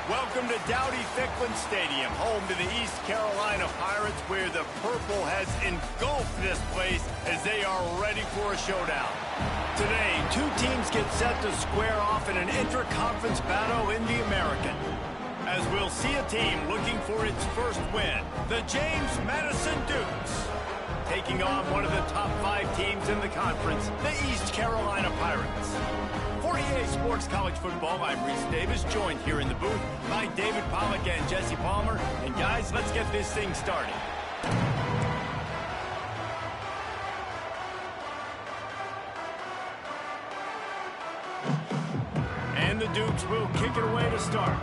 Welcome to Dowdy-Ficklen Stadium, home to the East Carolina Pirates, where the purple has engulfed this place as they are ready for a showdown. Today, two teams get set to square off in an inter-conference battle in the American, as we'll see a team looking for its first win, the James Madison Dukes, taking on one of the top 5 teams in the conference, the East Carolina Pirates. For EA Sports College Football, I'm Reese Davis, joined here in the booth by David Pollack and Jesse Palmer. And guys, let's get this thing started. And the Dukes will kick it away to start.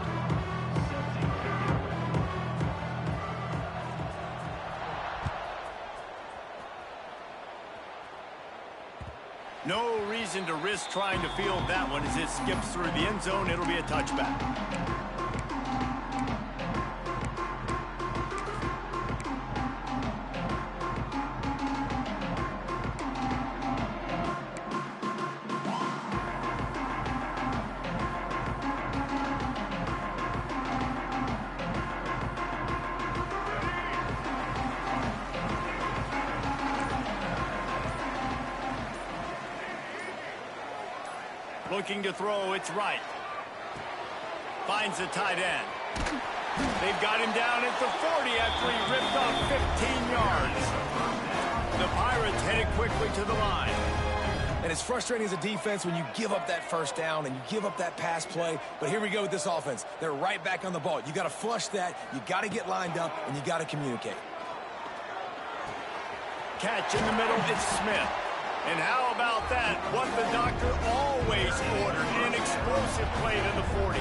No reason to risk trying to field that one as it skips through the end zone. It'll be a touchback. Looking to throw, it's right. Finds the tight end. They've got him down at the 40 after he ripped off 15 yards. The Pirates headed quickly to the line. And it's frustrating as a defense when you give up that first down and you give up that pass play. But here we go with this offense. They're right back on the ball. You got to flush that, you got to get lined up, and you got to communicate. Catch in the middle, it's Smith. And how about that? What the doctor always ordered, an explosive play to the 40.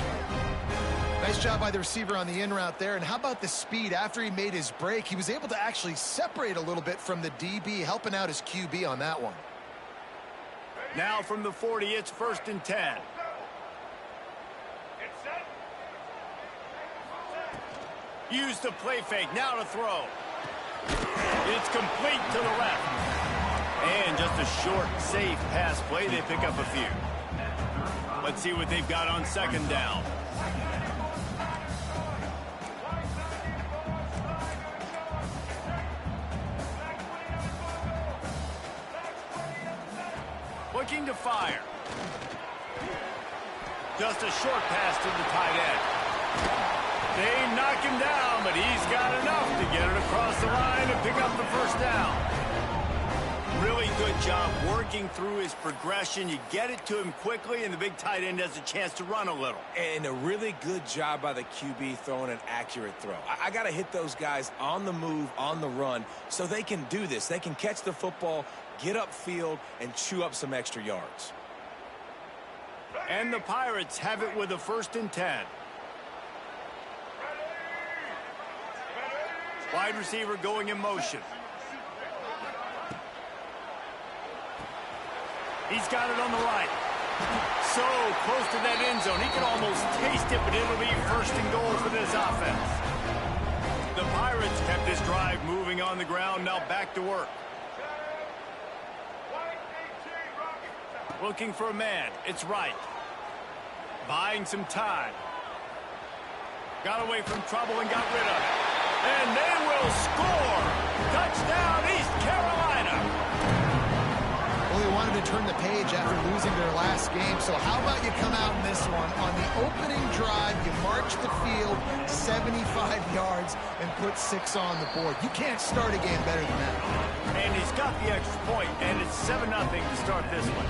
Nice job by the receiver on the in route there. And how about the speed? After he made his break, he was able to actually separate a little bit from the DB, helping out his QB on that one. Now from the 40, it's 1st and 10. Use the play fake, now to throw. It's complete to the left. And just a short, safe pass play. They pick up a few. Let's see what they've got on 2nd down. Looking to fire. Just a short pass to the tight end. They knock him down, but he's got enough to get it across the line and pick up the 1st down. Really good job working through his progression. You get it to him quickly, and the big tight end has a chance to run a little. And a really good job by the QB throwing an accurate throw. I got to hit those guys on the move, on the run, so they can do this. They can catch the football, get upfield, and chew up some extra yards. And the Pirates have it with a 1st and 10. Wide receiver going in motion. He's got it on the right. So close to that end zone. He can almost taste it, but it'll be 1st and goal for this offense. The Pirates kept this drive moving on the ground. Now back to work. Looking for a man. It's right. Buying some time. Got away from trouble and got rid of it. And they will score. Touchdown, East Carolina. Well, they wanted to turn the page after losing their last game. So how about you come out in this one? On the opening drive, you march the field 75 yards and put 6 on the board. You can't start a game better than that. And he's got the extra point, and it's 7-0 to start this one.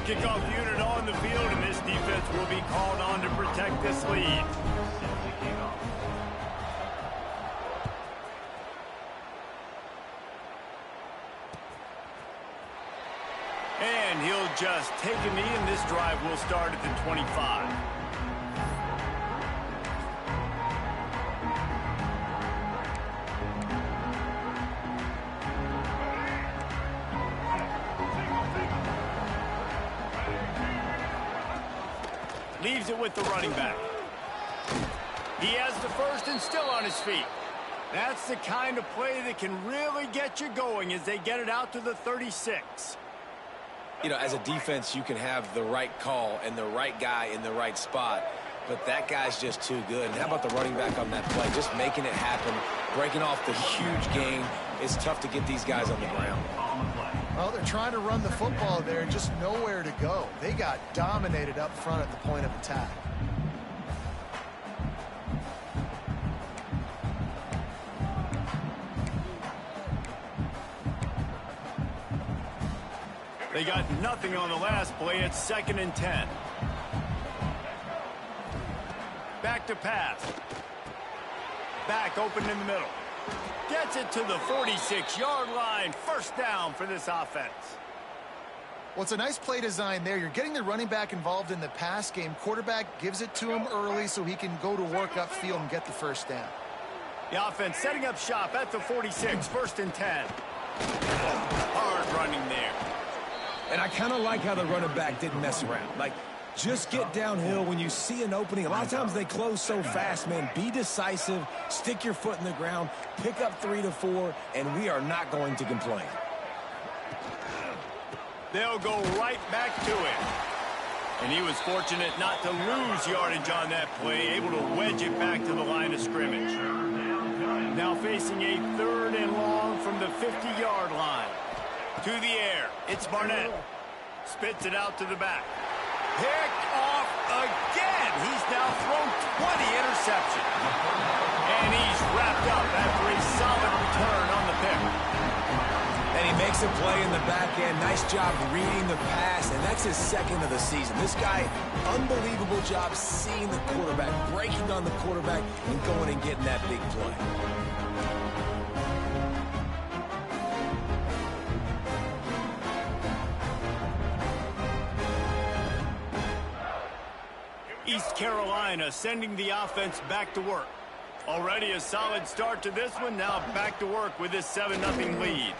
Kickoff unit on the field, and this defense will be called on to protect this lead. And he'll just take a knee, and this drive will start at the 25. Leaves it with the running back. He has the 1st and still on his feet. That's the kind of play that can really get you going as they get it out to the 36. You know, as a defense, you can have the right call and the right guy in the right spot, but that guy's just too good. And how about the running back on that play? Just making it happen, breaking off the huge gain. It's tough to get these guys on the ground. Well, they're trying to run the football there, just nowhere to go. They got dominated up front at the point of attack. They got nothing on the last play. It's 2nd and 10. Back to pass. Back open in the middle. Gets it to the 46-yard line. First down for this offense. Well, it's a nice play design there. You're getting the running back involved in the pass game. Quarterback gives it to him early so he can go to work upfield and get the first down. The offense setting up shop at the 46. 1st and 10. Hard running there. And I kind of like how the running back didn't mess around. Like, just get downhill when you see an opening. A lot of times they close so fast, man. Be decisive, stick your foot in the ground, pick up 3 to 4, and we are not going to complain. They'll go right back to it. And he was fortunate not to lose yardage on that play, able to wedge it back to the line of scrimmage. Now facing a 3rd and long from the 50-yard line. To the air, it's Barnett. Spits it out to the back. Picked off again. He's now thrown 20 interceptions. And he's wrapped up after a solid return on the pick. And he makes a play in the back end. Nice job reading the pass, and that's his 2nd of the season. This guy, unbelievable job seeing the quarterback, breaking on the quarterback, and going and getting that big play. East Carolina sending the offense back to work. Already a solid start to this one. Now back to work with this 7-0 lead.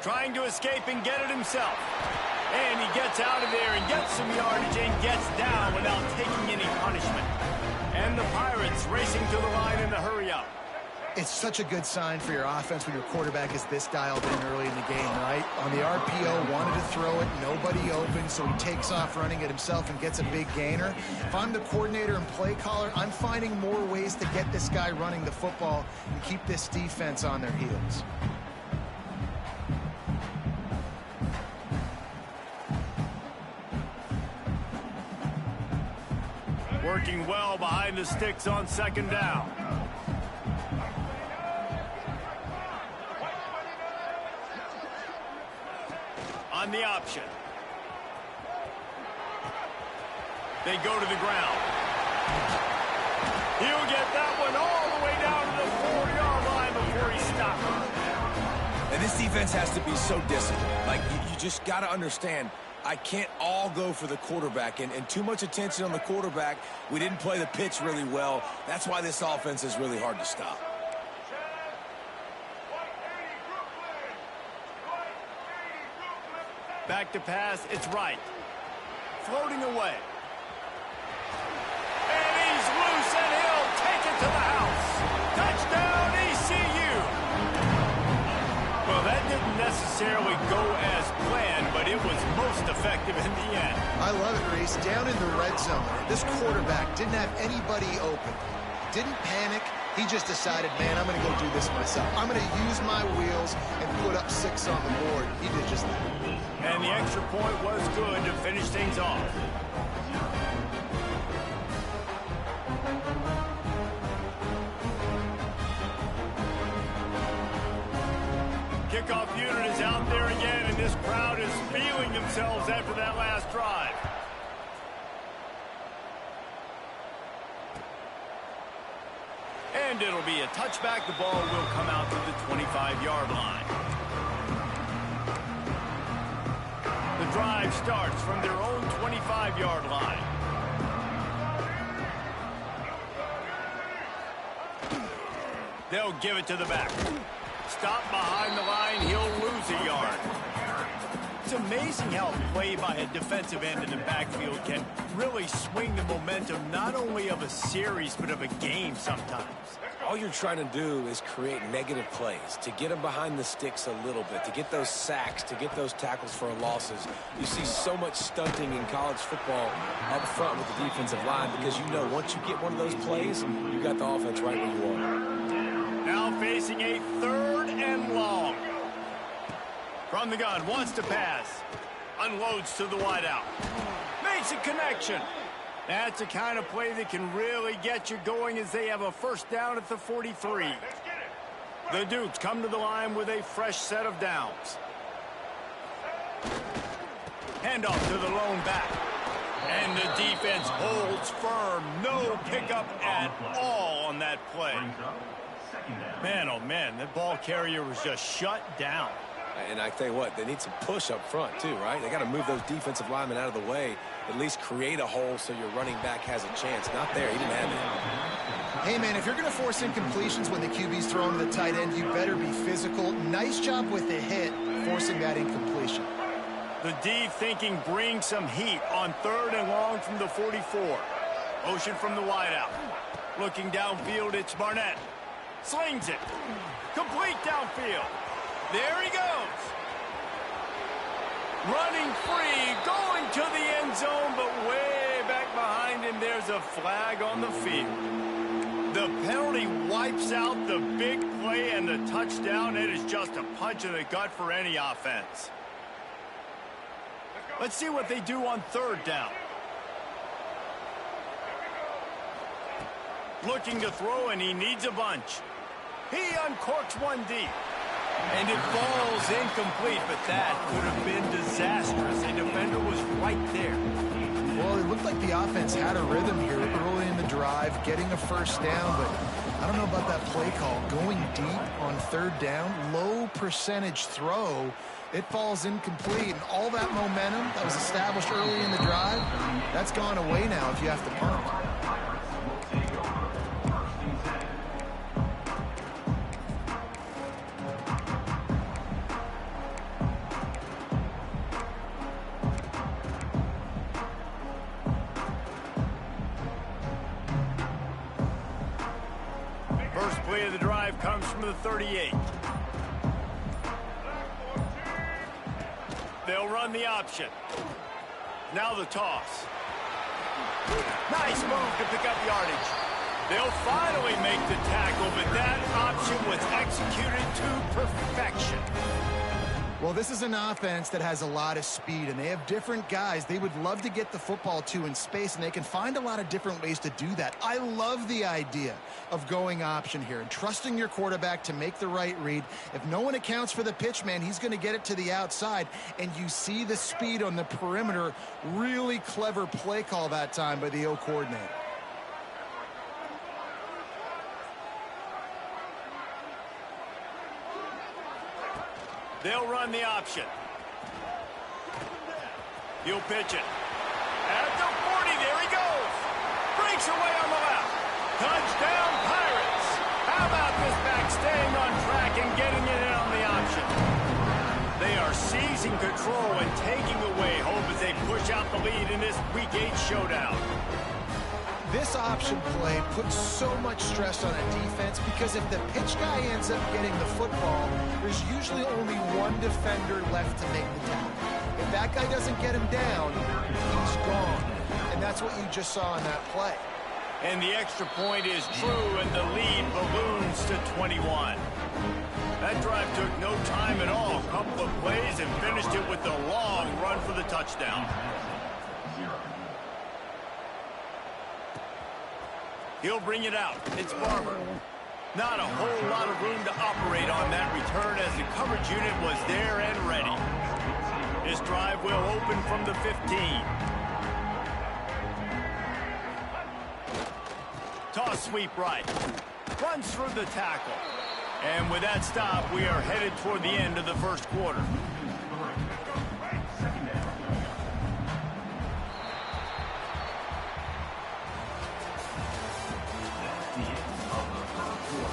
Trying to escape and get it himself. And he gets out of there and gets some yardage and gets down without taking any punishment. And the Pirates racing to the line in the hurry-up. It's such a good sign for your offense when your quarterback is this dialed in early in the game, right? On the RPO, wanted to throw it, nobody open, so he takes off running it himself and gets a big gainer. If I'm the coordinator and play caller, I'm finding more ways to get this guy running the football and keep this defense on their heels. Working well behind the sticks on 2nd down. On the option. They go to the ground. He'll get that one all the way down to the 4-yard line before he stops. And this defense has to be so disciplined. Like, you just got to understand, I can't all go for the quarterback. And too much attention on the quarterback. We didn't play the pitch really well. That's why this offense is really hard to stop. Back to pass, it's right. Floating away. And he's loose, and he'll take it to the house. Touchdown, ECU. Well, that didn't necessarily go as planned, but it was most effective in the end. I love it, Reese. Down in the red zone, this quarterback didn't have anybody open. Didn't panic. He just decided, man, I'm going to go do this myself. I'm going to use my wheels and put up 6 on the board. He did just that. And the extra point was good to finish things off. Kickoff unit is out there again, and this crowd is feeling themselves after that last drive. And it'll be a touchback. The ball will come out to the 25-yard line. The drive starts from their own 25-yard line. They'll give it to the back. Stop behind the line. He'll lose a yard. amazing how a play by a defensive end in the backfield can really swing the momentum not only of a series but of a game sometimes. All you're trying to do is create negative plays, to get them behind the sticks a little bit, to get those sacks, to get those tackles for losses. You see so much stunting in college football up front with the defensive line because you know once you get one of those plays, you got the offense right where you want it. Now facing a 3rd and long. From the gun, wants to pass. Unloads to the wideout. Makes a connection. That's the kind of play that can really get you going as they have a 1st down at the 43. The Dukes come to the line with a fresh set of downs. Handoff to the lone back. And the defense holds firm. No pickup at all on that play. Man, oh man, that ball carrier was just shut down. And I tell you what, they need some push up front too, right? They got to move those defensive linemen out of the way, at least create a hole so your running back has a chance. Not there. He didn't have it. Hey, man, if you're going to force incompletions when the QB's throwing to the tight end, you better be physical. Nice job with the hit, forcing that incompletion. The D thinking bring some heat on 3rd and long from the 44. Motion from the wideout. Looking downfield, it's Barnett. Slings it. Complete downfield. There he goes. Running free, going to the end zone, but way back behind him, there's a flag on the field. The penalty wipes out the big play and the touchdown. It is just a punch in the gut for any offense. Let's see what they do on 3rd down. Looking to throw, and he needs a bunch. He uncorks one deep. And it falls incomplete, but that could have been disastrous. A defender was right there. Well, it looked like the offense had a rhythm here early in the drive, getting a 1st down, but I don't know about that play call. Going deep on 3rd down, low percentage throw, it falls incomplete, and all that momentum that was established early in the drive, that's gone away now if you have to punt. First play of the drive comes from the 38. They'll run the option. Now the toss. Nice move to pick up yardage. They'll finally make the tackle, but that option was executed to perfection. Well, this is an offense that has a lot of speed, and they have different guys they would love to get the football to in space, and they can find a lot of different ways to do that. I love the idea of going option here and trusting your quarterback to make the right read. If no one accounts for the pitch, man, he's going to get it to the outside, and you see the speed on the perimeter. Really clever play call that time by the O coordinator. They'll run the option. He'll pitch it. At the 40, there he goes. Breaks away on the left. Touchdown, Pirates. How about this back staying on track and getting it in on the option? They are seizing control and taking away hope as they push out the lead in this Week 8 showdown. This option play puts so much stress on a defense because if the pitch guy ends up getting the football, there's usually only one defender left to make the tackle. If that guy doesn't get him down, he's gone. And that's what you just saw in that play. And the extra point is true, and the lead balloons to 21. That drive took no time at all. A couple of plays and finished it with a long run for the touchdown. He'll bring it out. It's Barber. Not a whole lot of room to operate on that return as the coverage unit was there and ready. This drive will open from the 15. Toss sweep right. Runs through the tackle. And with that stop, we are headed toward the end of the first quarter.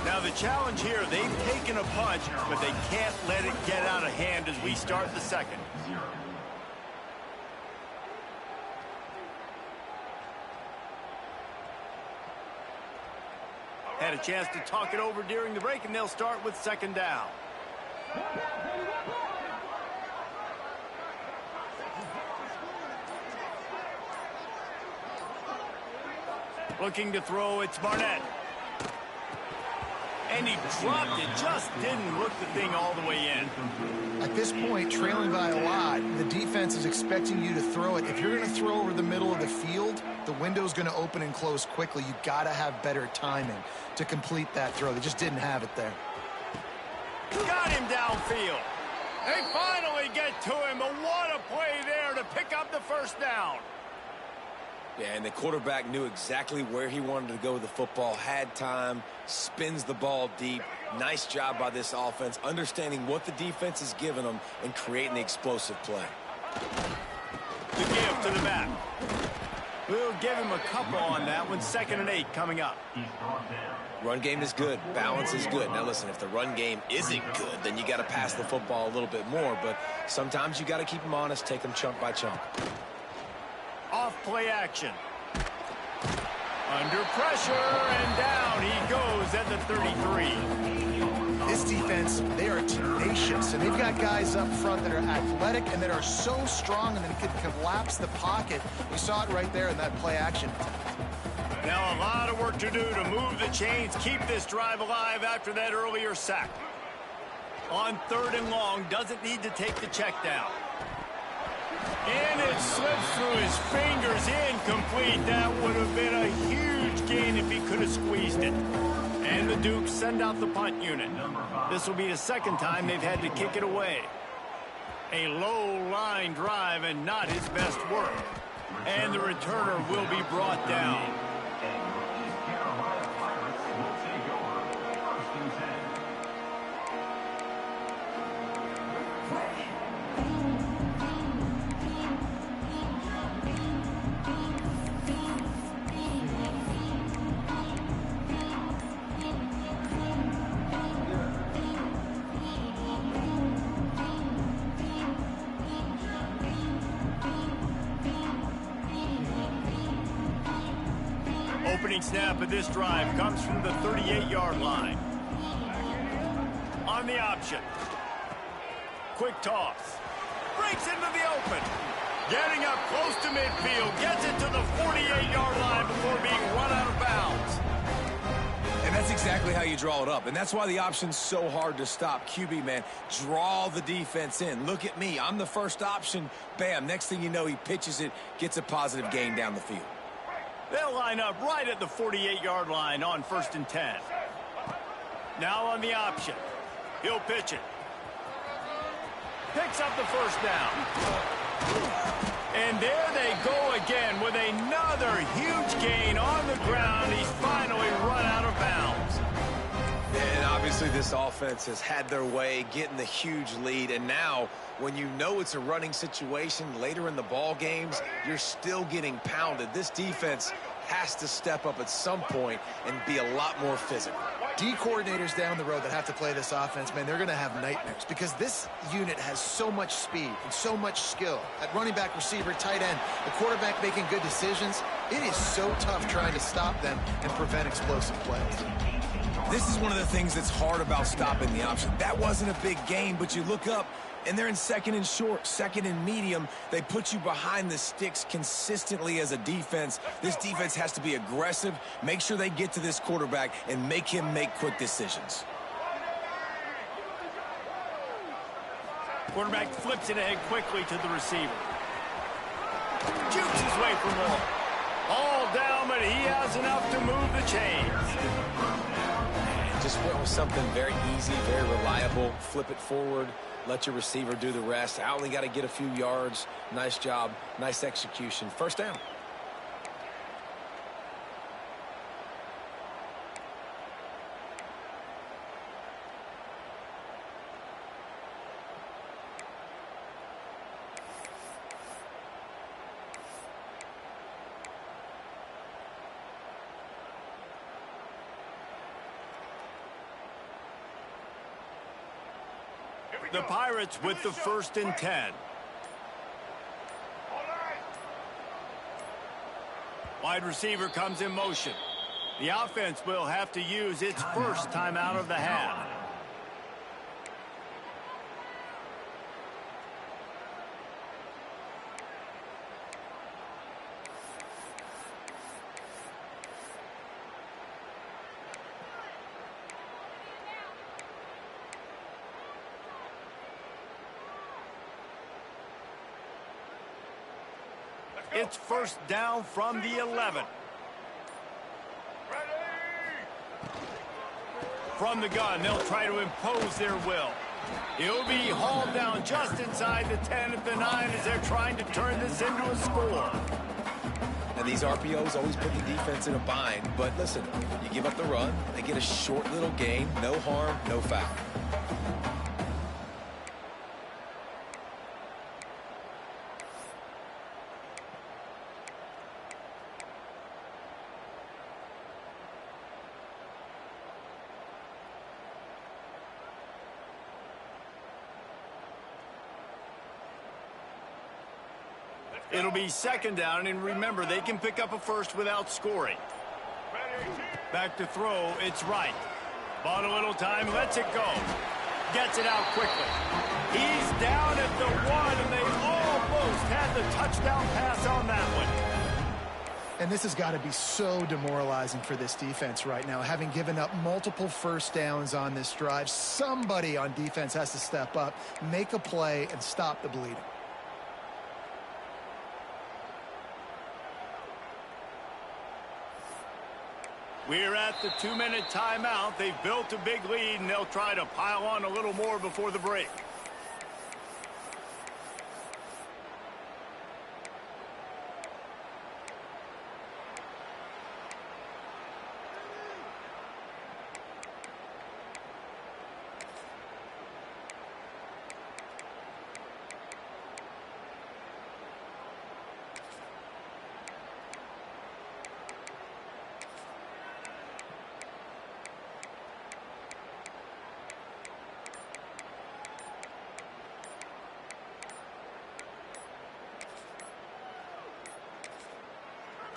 Now the challenge here, they've taken a punch, but they can't let it get out of hand as we start the second. Had a chance to talk it over during the break, and they'll start with second down. Looking to throw, it's Barnett. And he dropped it, just didn't look the thing all the way in. At this point, trailing by a lot, the defense is expecting you to throw it. If you're going to throw over the middle of the field, the window's going to open and close quickly. You've got to have better timing to complete that throw. They just didn't have it there. Got him downfield. They finally get to him, but what a play there to pick up the first down. Yeah, and the quarterback knew exactly where he wanted to go with the football, had time, spins the ball deep. Nice job by this offense, understanding what the defense is giving them and creating the explosive play. The give to the back. We'll give him a couple on that one. 2nd and 8 coming up. Run game is good. Balance is good. Now, listen, if the run game isn't good, then you got to pass the football a little bit more. But sometimes you got to keep them honest, take them chunk by chunk. Off play action. Under pressure, and down he goes at the 33. This defense, they are tenacious, and they've got guys up front that are athletic and that are so strong and that can collapse the pocket. You saw it right there in that play action. Now a lot of work to do to move the chains, keep this drive alive after that earlier sack. On 3rd and long, doesn't need to take the check down. And it slips through his fingers, incomplete. That would have been a huge gain if he could have squeezed it. And the Dukes send out the punt unit. This will be the 2nd time they've had to kick it away. A low-line drive and not his best work. And the returner will be brought down. Opening snap of this drive comes from the 38-yard line. On the option. Quick toss. Breaks into the open. Getting up close to midfield. Gets it to the 48-yard line before being run out of bounds. And that's exactly how you draw it up. And that's why the option's so hard to stop. QB, man, draw the defense in. Look at me. I'm the first option. Bam. Next thing you know, he pitches it, gets a positive gain down the field. They'll line up right at the 48-yard line on 1st and 10. Now on the option. He'll pitch it. Picks up the first down. And there they go again with another huge gain on the ground. He's finally run out of bounds. And obviously this offense has had their way, getting the huge lead. And now, when you know it's a running situation later in the ball games, you're still getting pounded. This defense has to step up at some point and be a lot more physical. D coordinators down the road that have to play this offense, man, they're going to have nightmares because this unit has so much speed and so much skill. At running back, receiver, tight end, the quarterback making good decisions. It is so tough trying to stop them and prevent explosive plays. This is one of the things that's hard about stopping the option. That wasn't a big gain, but you look up, and they're in 2nd and short, 2nd and medium. They put you behind the sticks consistently as a defense. This defense has to be aggressive, make sure they get to this quarterback, and make him make quick decisions. Quarterback flips it ahead quickly to the receiver. Jukes his way for more. All down, but he has enough to move the chains. Just went with something very easy, very reliable. Flip it forward. Let your receiver do the rest. I only got to get a few yards. Nice job. Nice execution. First down. The Pirates with the 1st and 10. Wide receiver comes in motion. The offense will have to use its first timeout of the half. It's first down from the 11. From the gun, they'll try to impose their will. He'll be hauled down just inside the 10 at the 9 as they're trying to turn this into a score. And these RPOs always put the defense in a bind. But listen, you give up the run, they get a short little gain, no harm, no foul. It'll be second down, and remember, they can pick up a first without scoring. Back to throw, it's right. Bought a little time, lets it go. Gets it out quickly. He's down at the 1, and they almost had the touchdown pass on that one. And this has got to be so demoralizing for this defense right now. Having given up multiple first downs on this drive, somebody on defense has to step up, make a play, and stop the bleeding. We're at the 2-minute timeout. They've built a big lead, and they'll try to pile on a little more before the break.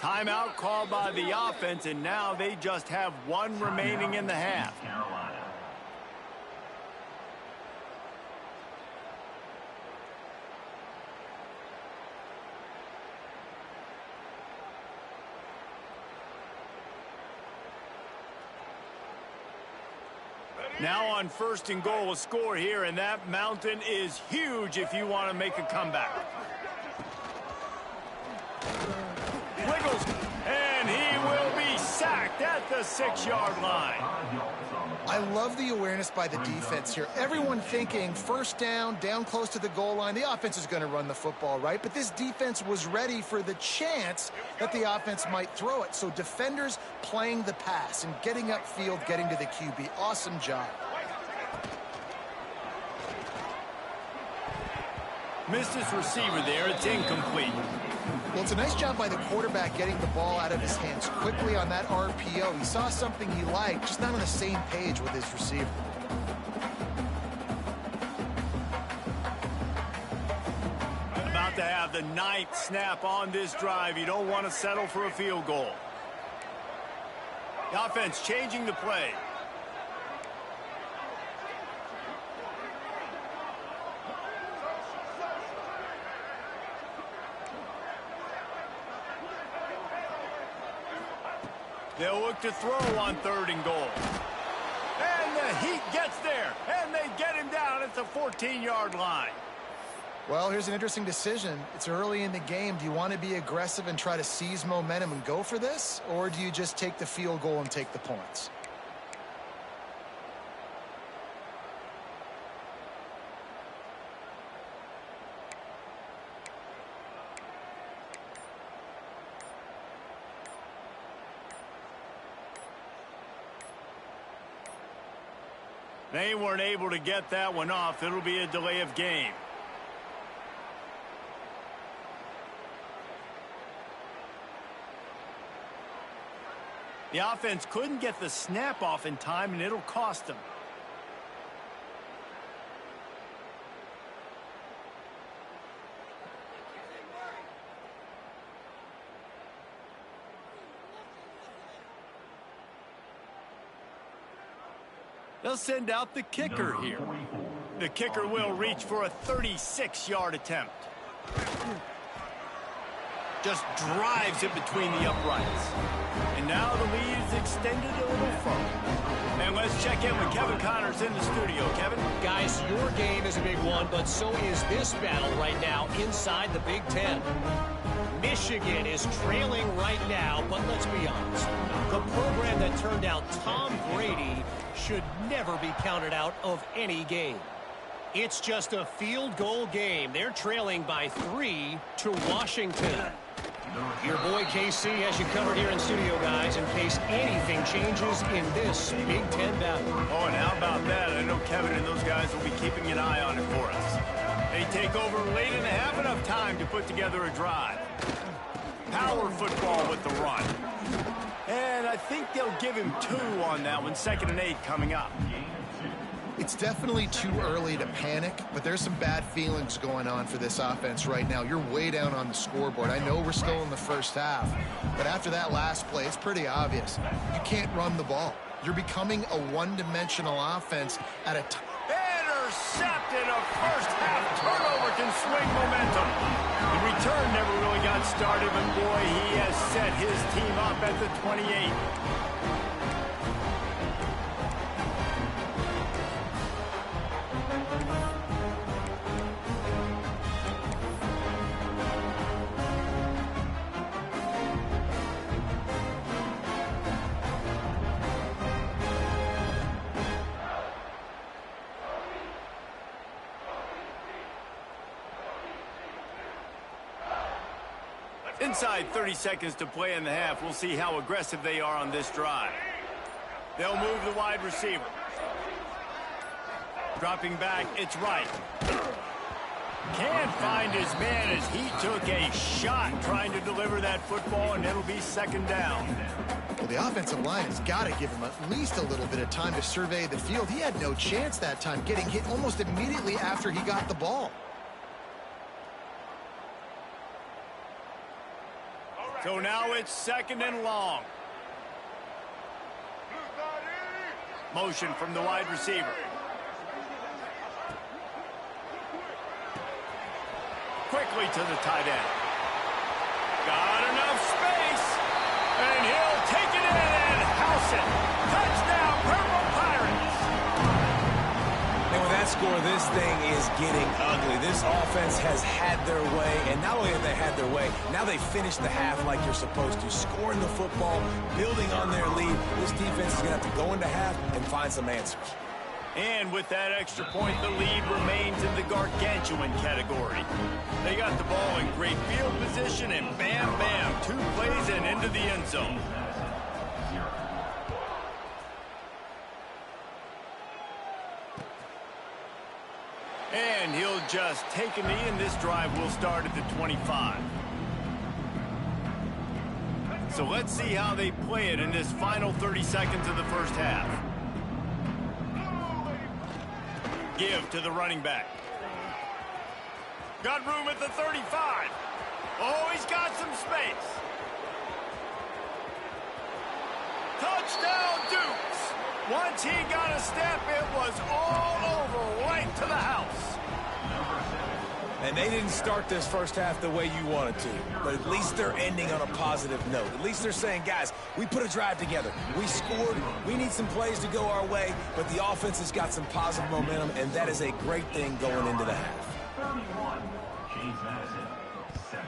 Timeout called by the offense, and now they just have one remaining in the half. Now on first and goal, a score here, and that mountain is huge if you want to make a comeback. Wiggles, and he will be sacked at the 6-yard line. I love the awareness by the defense here. Everyone thinking first down, down close to the goal line. The offense is going to run the football, right? But this defense was ready for the chance that the offense might throw it. So defenders playing the pass and getting upfield, getting to the QB. Awesome job. Missed his receiver there. It's incomplete. Well, it's a nice job by the quarterback getting the ball out of his hands quickly on that RPO. He saw something he liked, just not on the same page with his receiver. About to have the 9th snap on this drive. You don't want to settle for a field goal. The offense changing the play. They'll look to throw on 3rd and goal. And the Heat gets there, and they get him down at the 14-yard line. Well, here's an interesting decision. It's early in the game. Do you want to be aggressive and try to seize momentum and go for this? Or do you just take the field goal and take the points? They weren't able to get that one off. It'll be a delay of game. The offense couldn't get the snap off in time, and it'll cost them. They'll send out the kicker here. The kicker will reach for a 36-yard attempt. Just drives it between the uprights. And now the lead is extended a little further. And let's check in with Kevin Connors in the studio. Kevin? Guys, your game is a big one, but so is this battle right now inside the Big Ten. Michigan is trailing right now, but let's be honest. The program that turned out Tom Brady should never be counted out of any game. It's just a field goal game. They're trailing by 3 to Washington. Your boy KC has you covered here in studio, guys, in case anything changes in this Big Ten battle. Oh, and how about that? I know Kevin and those guys will be keeping an eye on it for us. They take over late and have enough time to put together a drive. Power football with the run. And I think they'll give him 2 on that one. 2nd and 8 coming up. It's definitely too early to panic, but there's some bad feelings going on for this offense right now. You're way down on the scoreboard. I know we're still in the first half, but after that last play, it's pretty obvious. You can't run the ball. You're becoming a one-dimensional offense at a time. Intercepted. A first-half turnover can swing momentum. The return never really got started, but boy, he has set his team up at the 28. Inside 30 seconds to play in the half. We'll see how aggressive they are on this drive. They'll move the wide receiver. Dropping back, it's right. Can't find his man as he took a shot trying to deliver that football, and it'll be 2nd down. Well, the offensive line has got to give him at least a little bit of time to survey the field. He had no chance that time, getting hit almost immediately after he got the ball. So now it's 2nd and long. Motion from the wide receiver. Quickly to the tight end. Got enough space. And he'll take it in and house it. Touchdown, Purple Pirates. And with that score, this thing is getting ugly. This offense has had their way, and not only have they had their way, now they finish the half like you're supposed to, scoring the football, building on their lead. This defense is going to have to go into half and find some answers. And with that extra point, the lead remains in the gargantuan category. They got the ball in great field position, and bam, bam, 2 plays and into the end zone. And he'll just take a knee, and this drive will start at the 25. So let's see how they play it in this final 30 seconds of the first half. Give to the running back. Got room at the 35. Oh, he's got some space. Touchdown, Dukes. Once he got a step, it was all over, right to the house. And they didn't start this first half the way you wanted to, but at least they're ending on a positive note. At least they're saying, guys, we put a drive together. We scored. We need some plays to go our way, but the offense has got some positive momentum, and that is a great thing going into the half. 31, James Madison, 7.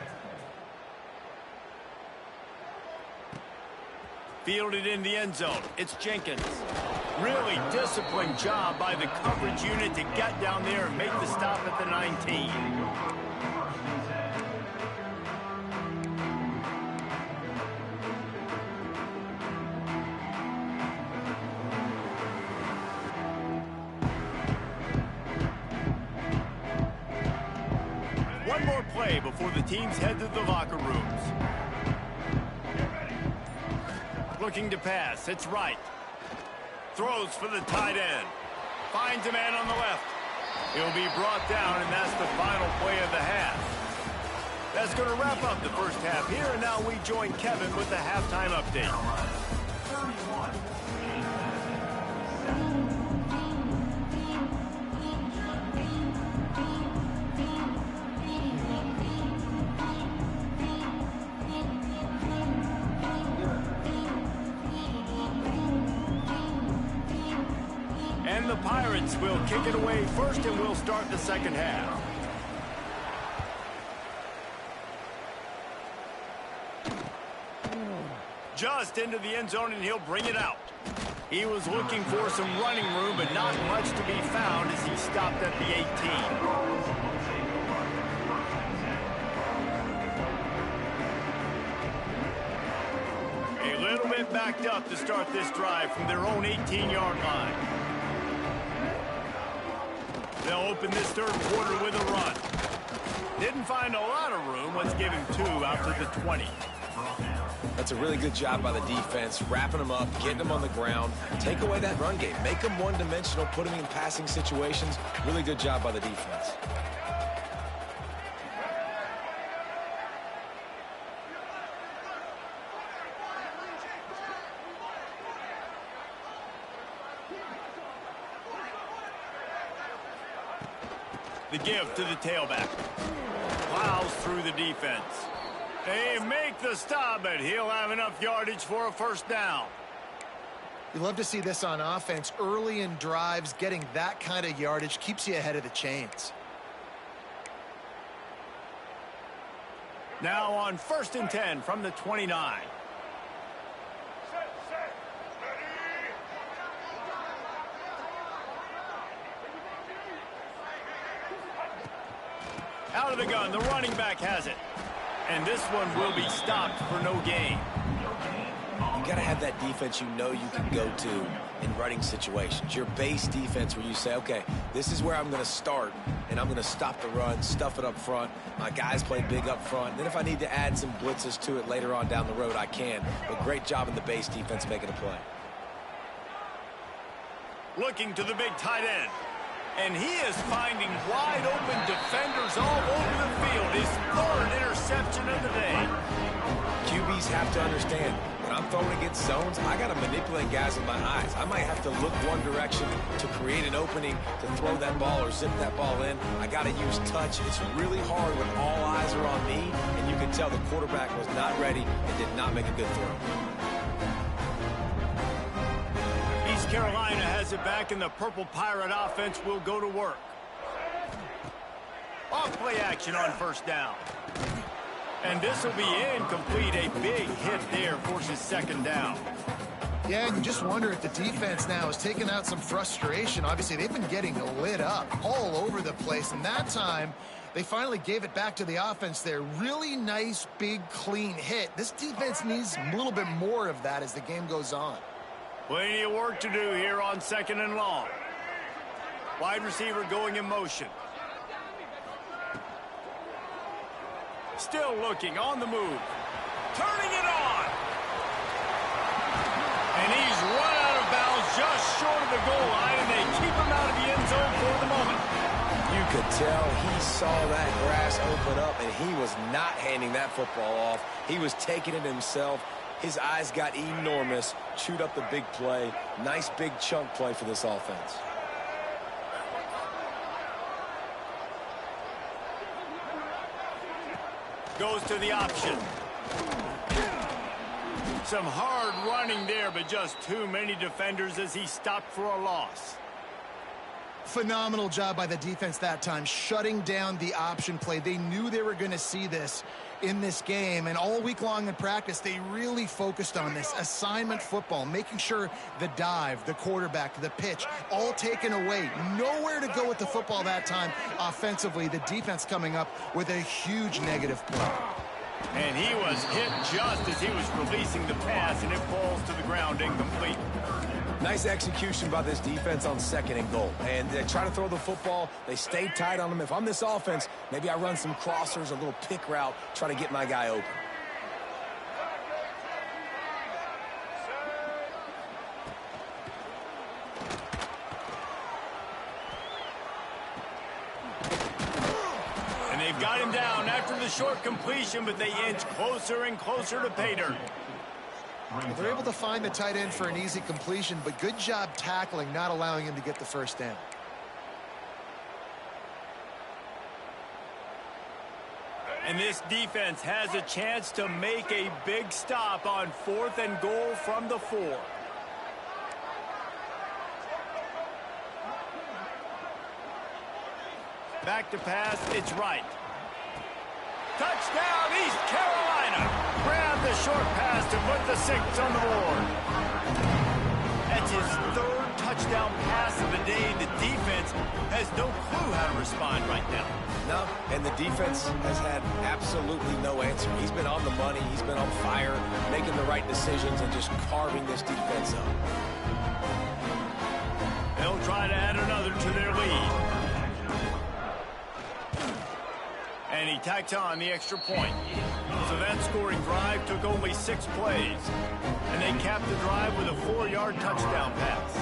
Fielded in the end zone. It's Jenkins. Really disciplined job by the coverage unit to get down there and make the stop at the 19. One more play before the teams head to the locker rooms. Looking to pass. It's right. Throws for the tight end. Finds a man on the left. He'll be brought down, and that's the final play of the half. That's going to wrap up the first half here, and now we join Kevin with the halftime update. 31, James Madison, 7. And the Pirates will kick it away first, and we'll start the second half. Just into the end zone, and he'll bring it out. He was looking for some running room, but not much to be found as he stopped at the 18. A little bit backed up to start this drive from their own 18-yard line. They'll open this third quarter with a run. Didn't find a lot of room. Let's give him 2 out to the 20. That's a really good job by the defense, wrapping them up, getting them on the ground. Take away that run game. Make them one-dimensional, put them in passing situations. Really good job by the defense. The give to the tailback. Plows through the defense. They make the stop, but he'll have enough yardage for a first down. You love to see this on offense. Early in drives, getting that kind of yardage keeps you ahead of the chains. Now on 1st and 10 from the 29. Out of the gun, the running back has it. And this one will be stopped for no gain. You got to have that defense you know you can go to in running situations. Your base defense where you say, okay, this is where I'm going to start, and I'm going to stop the run, stuff it up front. My guys play big up front. Then if I need to add some blitzes to it later on down the road, I can. But great job in the base defense making a play. Looking to the big tight end. And he is finding wide open defenders all over the field. His 3rd interception of the day. QBs have to understand, when I'm throwing against zones, I got to manipulate guys with my eyes. I might have to look one direction to create an opening to throw that ball or zip that ball in. I got to use touch. It's really hard when all eyes are on me, and you can tell the quarterback was not ready and did not make a good throw. East Carolina has it back, and the Purple Pirate offense will go to work. Off play action on 1st down. And this will be incomplete. A big hit there forces 2nd down. Yeah, and you just wonder if the defense now is taking out some frustration. Obviously, they've been getting lit up all over the place. And that time, they finally gave it back to the offense there. Really nice, big, clean hit. This defense needs a little bit more of that as the game goes on. Plenty of work to do here on 2nd and long. Wide receiver going in motion. Still looking on the move. Turning it on. And he's run out of bounds just short of the goal line, and they keep him out of the end zone for the moment. You could tell he saw that grass open up, and he was not handing that football off. He was taking it himself. His eyes got enormous, chewed up the big play. Nice big chunk play for this offense. Goes to the option. Some hard running there, but just too many defenders as he stopped for a loss. Phenomenal job by the defense that time, shutting down the option play. They knew they were going to see this in this game, and all week long in practice, they really focused on this assignment football, making sure the dive, the quarterback, the pitch, all taken away. Nowhere to go with the football that time offensively. The defense coming up with a huge negative play. And he was hit just as he was releasing the pass, and it falls to the ground incomplete. Nice execution by this defense on 2nd and goal. And they try to throw the football. They stayed tight on them. If I'm this offense, maybe I run some crossers, a little pick route, try to get my guy open. And they've got him down after the short completion, but they inch closer and closer to pay dirt. They're able to find the tight end for an easy completion, but good job tackling, not allowing him to get the first down. And this defense has a chance to make a big stop on 4th and goal from the 4. Back to pass, it's right. Touchdown, East Carolina. Grab the short pass to put the 6 on the board. That's his 3rd touchdown pass of the day. The defense has no clue how to respond right now. No, and the defense has had absolutely no answer. He's been on the money. He's been on fire, making the right decisions and just carving this defense up. They'll try to add another to their lead. And he tacks on the extra point. So that scoring drive took only 6 plays. And they capped the drive with a 4-yard touchdown pass.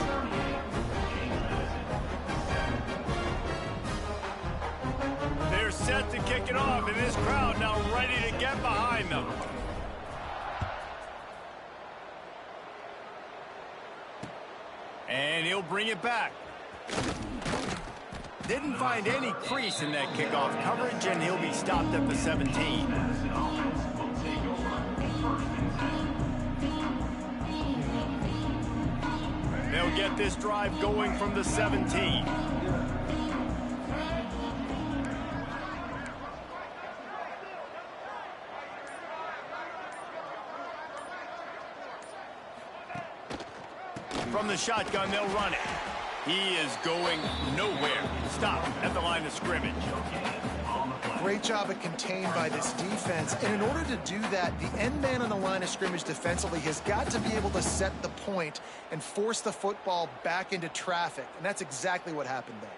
They're set to kick it off, and this crowd now ready to get behind them. And he'll bring it back. Didn't find any crease in that kickoff coverage, and he'll be stopped at the 17. They'll get this drive going from the 17. From the shotgun, they'll run it. He is going nowhere. Stop at the line of scrimmage. Great job at contained by this defense. And in order to do that, the end man on the line of scrimmage defensively has got to be able to set the point and force the football back into traffic. And that's exactly what happened there.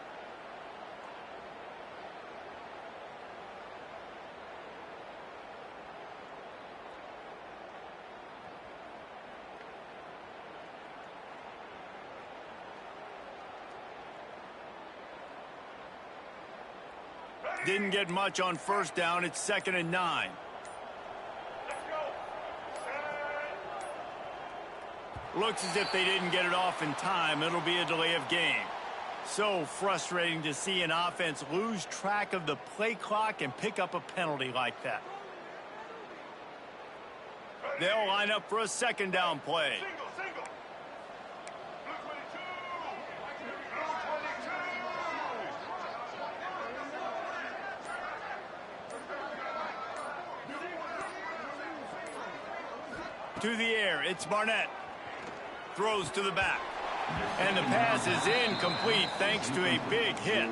Didn't get much on first down. It's 2nd and 9. Looks as if they didn't get it off in time. It'll be a delay of game. So frustrating to see an offense lose track of the play clock and pick up a penalty like that. They'll line up for a 2nd down play. To the air, it's Barnett. Throws to the back. And the pass is incomplete thanks to a big hit.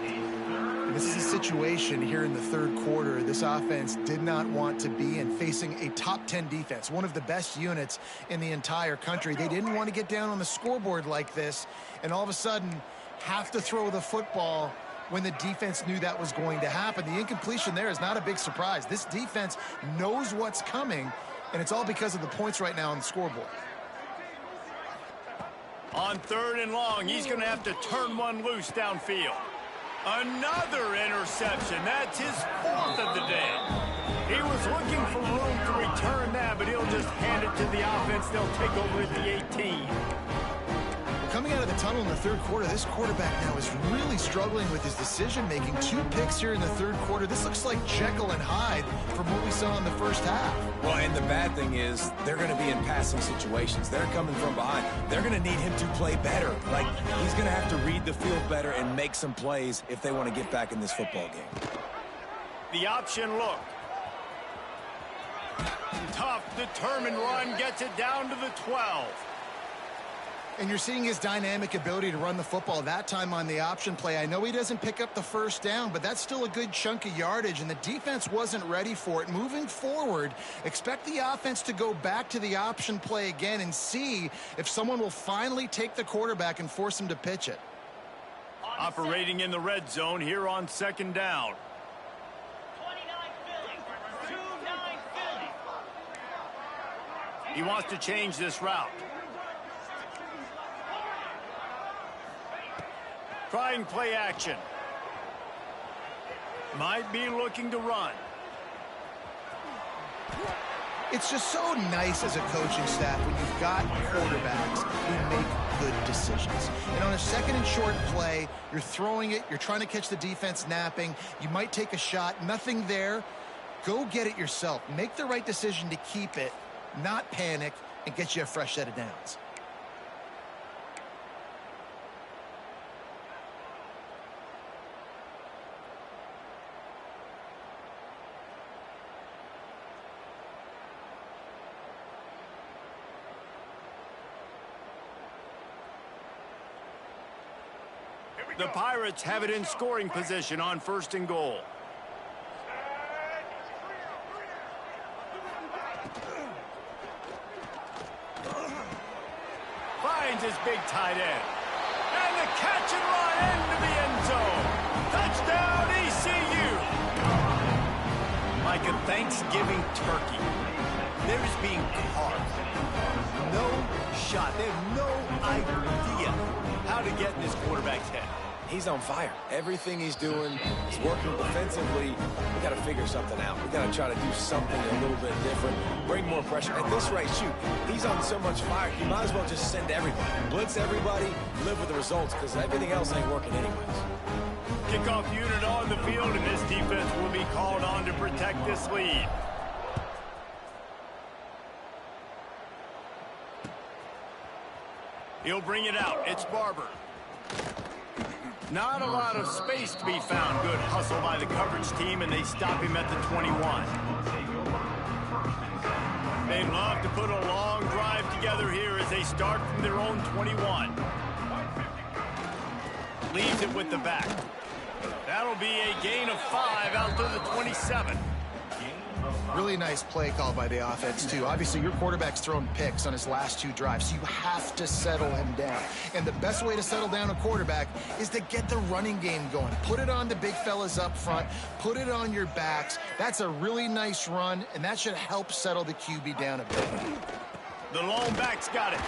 This is a situation here in the 3rd quarter this offense did not want to be in, facing a top 10 defense, one of the best units in the entire country. They didn't want to get down on the scoreboard like this and all of a sudden have to throw the football when the defense knew that was going to happen. The incompletion there is not a big surprise. This defense knows what's coming, and it's all because of the points right now on the scoreboard. On 3rd and long, he's going to have to turn one loose downfield. Another interception. That's his 4th of the day. He was looking for room to return that, but he'll just hand it to the offense. They'll take over at the 18. Coming out of the tunnel in the 3rd quarter, this quarterback now is really struggling with his decision-making. 2 picks here in the 3rd quarter. This looks like Jekyll and Hyde from what we saw in the first half. Well, and the bad thing is they're going to be in passing situations. They're coming from behind. They're going to need him to play better. Like, he's going to have to read the field better and make some plays if they want to get back in this football game. The option look. Tough, determined run gets it down to the 12. And you're seeing his dynamic ability to run the football, that time on the option play. I know he doesn't pick up the first down, but that's still a good chunk of yardage, and the defense wasn't ready for it. Moving forward, expect the offense to go back to the option play again and see if someone will finally take the quarterback and force him to pitch it. Operating in the red zone here on 2nd down. 29 Philly. He wants to change this route. Trying play action. Might be looking to run. It's just so nice as a coaching staff when you've got quarterbacks who make good decisions. And on a 2nd and short play, you're throwing it, you're trying to catch the defense napping, you might take a shot, nothing there. Go get it yourself. Make the right decision to keep it, not panic, and get you a fresh set of downs. The Pirates have it in scoring position on 1st and goal. Finds his big tight end. And the catch and run into the end zone. Touchdown, ECU. Like a Thanksgiving turkey. Theirs being carved. No shot. They have no idea how to get in this quarterback's head. He's on fire. Everything he's doing is working defensively. We got to figure something out. We got to try to do something a little bit different. Bring more pressure. At this rate, shoot, he's on so much fire, you might as well just send everybody. Blitz everybody, live with the results, because everything else ain't working anyways. Kickoff unit on the field, and this defense will be called on to protect this lead. He'll bring it out. It's Barber. Not a lot of space to be found. Good hustle by the coverage team, and they stop him at the 21. They'd love to put a long drive together here as they start from their own 21. Leaves it with the back. That'll be a gain of 5 out to the 27. Really nice play call by the offense, too. Obviously, your quarterback's thrown picks on his last 2 drives, so you have to settle him down. And the best way to settle down a quarterback is to get the running game going. Put it on the big fellas up front. Put it on your backs. That's a really nice run, and that should help settle the QB down a bit. The lone back's got it.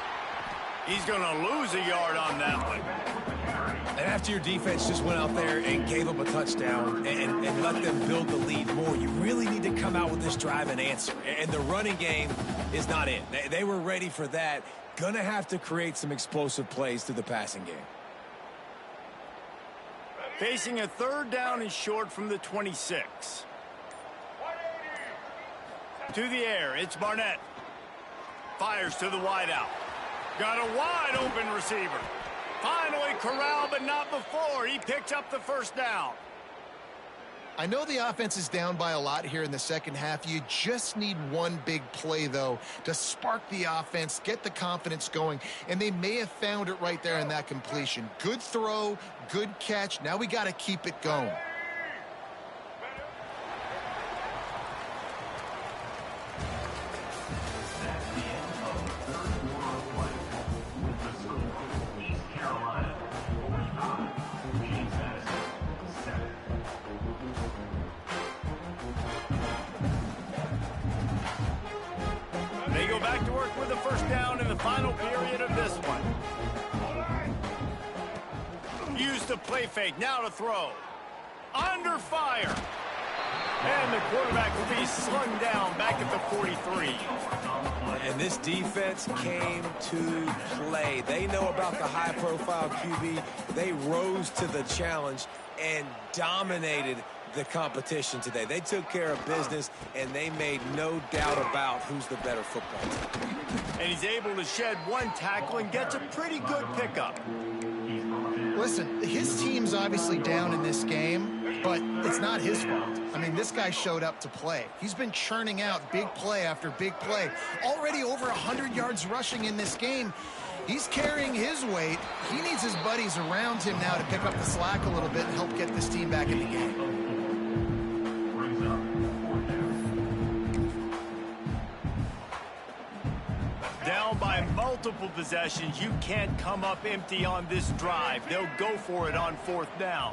He's going to lose a yard on that one. And after your defense just went out there and gave up a touchdown and let them build the lead more, you really need to come out with this drive and answer. And the running game is not in. They were ready for that. Gonna have to create some explosive plays through the passing game. Facing a 3rd down and short from the 26. To the air, it's Barnett. Fires to the wideout. Got a wide open receiver. Finally corralled, but not before. He picks up the 1st down. I know the offense is down by a lot here in the second half. You just need one big play, though, to spark the offense, get the confidence going, and they may have found it right there in that completion. Good throw, good catch. Now we got to keep it going. They go back to work with the 1st down in the final period of this one. Use the play fake, now to throw. Under fire. And the quarterback will be slung down back at the 43. And this defense came to play. They know about the high-profile QB. They rose to the challenge and dominated the competition today. They took care of business, and they made no doubt about who's the better football team. And he's able to shed 1 tackle and gets a pretty good pickup. Listen, his team's obviously down in this game, but it's not his fault. I mean, this guy showed up to play. He's been churning out big play after big play. Already over 100 yards rushing in this game. He's carrying his weight. He needs his buddies around him now to pick up the slack a little bit and help get this team back in the game. Down by multiple possessions, you can't come up empty on this drive. They'll go for it on 4th down.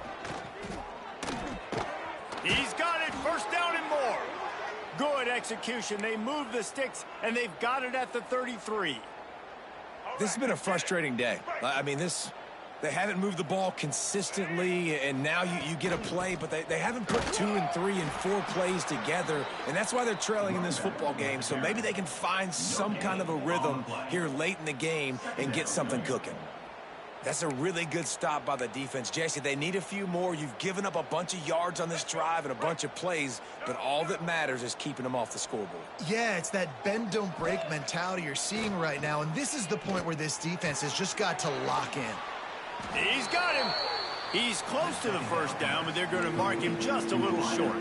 He's got it, 1st down and more. Good execution. They move the sticks, and they've got it at the 33. This has been a frustrating day. I mean, they haven't moved the ball consistently, and now you get a play, but they haven't put 2 and 3 and 4 plays together, and that's why they're trailing in this football game. So maybe they can find some kind of a rhythm here late in the game and get something cooking. That's a really good stop by the defense. Jesse, they need a few more. You've given up a bunch of yards on this drive and a bunch of plays, but all that matters is keeping them off the scoreboard. Yeah, it's that bend, don't break mentality you're seeing right now, and this is the point where this defense has just got to lock in. He's got him. He's close to the 1st down, but they're going to mark him just a little short.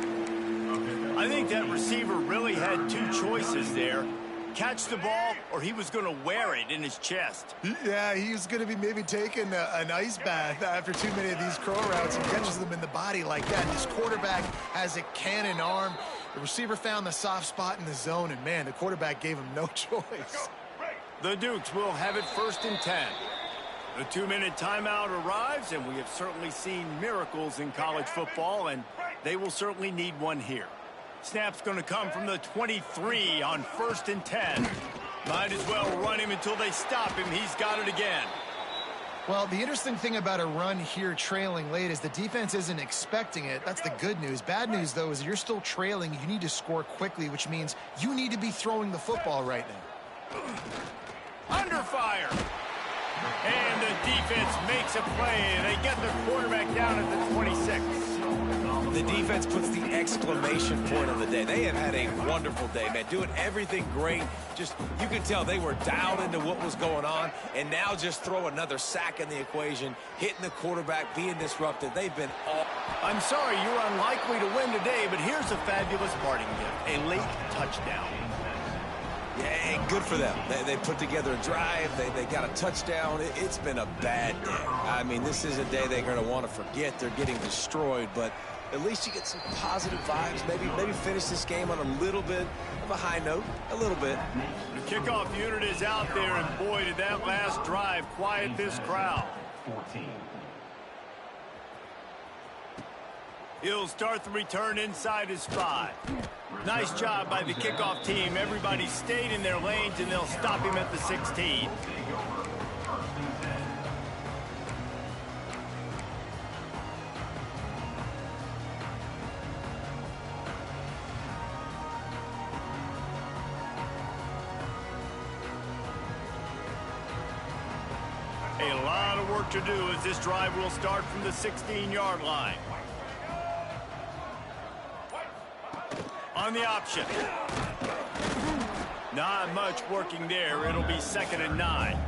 I think that receiver really had 2 choices there. Catch the ball, or he was going to wear it in his chest. Yeah, he's going to be maybe taking an ice bath after too many of these crow routes and catches them in the body like that. This quarterback has a cannon arm. The receiver found the soft spot in the zone, and, man, the quarterback gave him no choice. The Dukes will have it 1st and 10. The 2-minute timeout arrives, and we have certainly seen miracles in college football, and they will certainly need one here. Snap's going to come from the 23 on 1st and 10. Might as well run him until they stop him. He's got it again. Well, the interesting thing about a run here trailing late is the defense isn't expecting it. That's the good news. Bad news, though, is you're still trailing. You need to score quickly, which means you need to be throwing the football right now. Under fire. And the defense makes a play. They get the quarterback down at the 26. The defense puts the exclamation point of the day. They have had a wonderful day, man. Doing everything great. Just, you can tell they were dialed into what was going on. And now just throw another sack in the equation, hitting the quarterback, being disrupted. They've been all... I'm sorry, you're unlikely to win today, but here's a fabulous parting gift. A late touchdown. Yeah, good for them. They put together a drive. They got a touchdown. It's been a bad day. I mean, this is a day they're going to want to forget. They're getting destroyed, but at least you get some positive vibes. Maybe finish this game on a little bit of a high note. A little bit. The kickoff unit is out there, and boy, did that last drive quiet this crowd. 14. He'll start the return inside his 5. Nice job by the kickoff team. Everybody stayed in their lanes, and they'll stop him at the 16. A lot of work to do as this drive will start from the 16-yard line. On the option. Not much working there. It'll be 2nd and 9.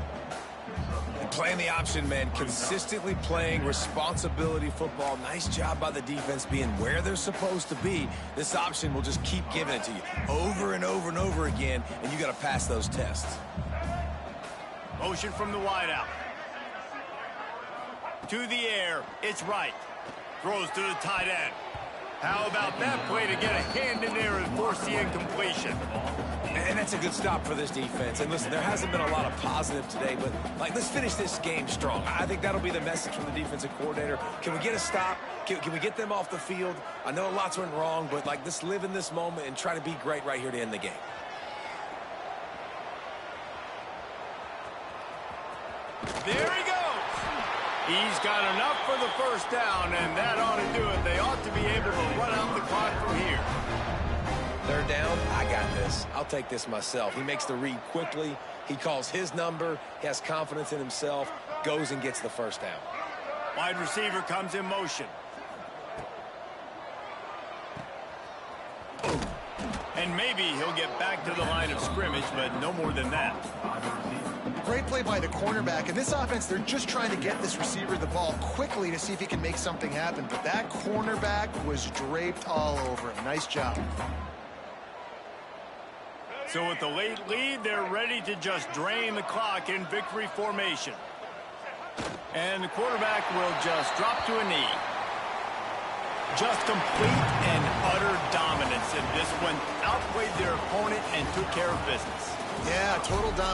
And playing the option, man, consistently playing responsibility football. Nice job by the defense being where they're supposed to be. This option will just keep giving it to you over and over and over again, and you got to pass those tests. Motion from the wideout. To the air. It's right. Throws to the tight end. How about that play to get a hand in there and force the incompletion? And that's a good stop for this defense. And listen, there hasn't been a lot of positive today, but, let's finish this game strong. I think that'll be the message from the defensive coordinator. Can we get a stop? Can we get them off the field? I know lots went wrong, but, let's live in this moment and try to be great right here to end the game. There he goes. He's got enough for the 1st down, and that ought to do it. They ought to be able to run out the clock from here. 3rd down, I got this. I'll take this myself. He makes the read quickly. He calls his number. He has confidence in himself. Goes and gets the 1st down. Wide receiver comes in motion. And maybe he'll get back to the line of scrimmage, but no more than that. Great play by the cornerback. In this offense, they're just trying to get this receiver the ball quickly to see if he can make something happen. But that cornerback was draped all over him. Nice job. So with the late lead, they're ready to just drain the clock in victory formation. And the quarterback will just drop to a knee. Just complete and utter dominance in this one. Outplayed their opponent and took care of business. Yeah, total dominance.